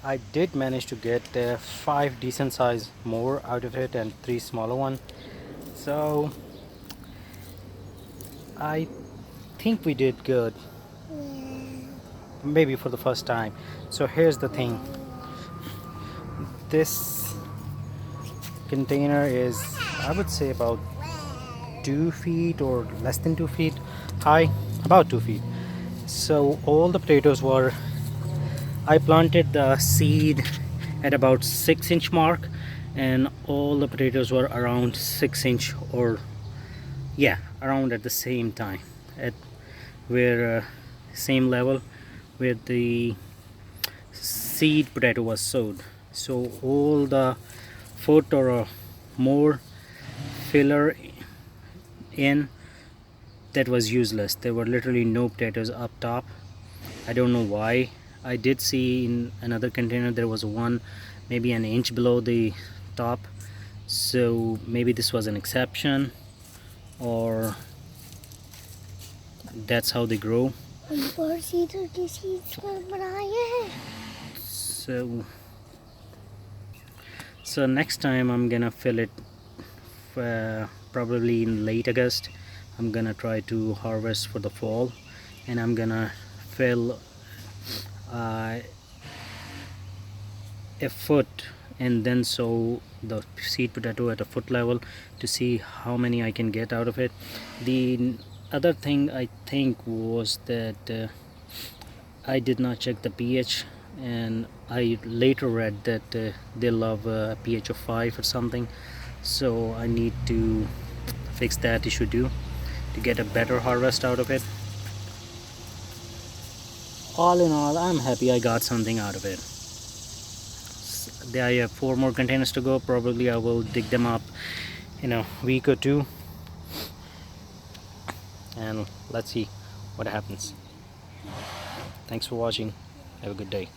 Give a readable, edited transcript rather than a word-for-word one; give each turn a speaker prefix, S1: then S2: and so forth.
S1: I did manage to get 5 decent size more out of it and 3 smaller one. So I think we did good, maybe for the first time. So here's the thing, this container is, I would say, about 2 feet or less than 2 feet high, about 2 feet. So all the potatoes were, I planted the seed at about 6-inch mark, and all the potatoes were around 6-inch, or yeah, around at the same time, at where same level where the seed potato was sowed. So all the foot or more filler in, that was useless. There were literally no potatoes up top. I don't know why. I did see in another container there was one maybe an inch below the top, so maybe this was an exception, or that's how they grow. So next time I'm gonna fill it probably in late August. I'm gonna try to harvest for the fall, and I'm gonna fill a foot and then sow the seed potato at a foot level to see how many I can get out of it. The other thing I think was that I did not check the pH, and I later read that they love a pH of 5 or something, so I need to fix that issue too to get a better harvest out of it. All in all, I'm happy I got something out of it. I have 4 more containers to go. Probably I will dig them up in a week or two, and let's see what happens. Thanks for watching. Have a good day.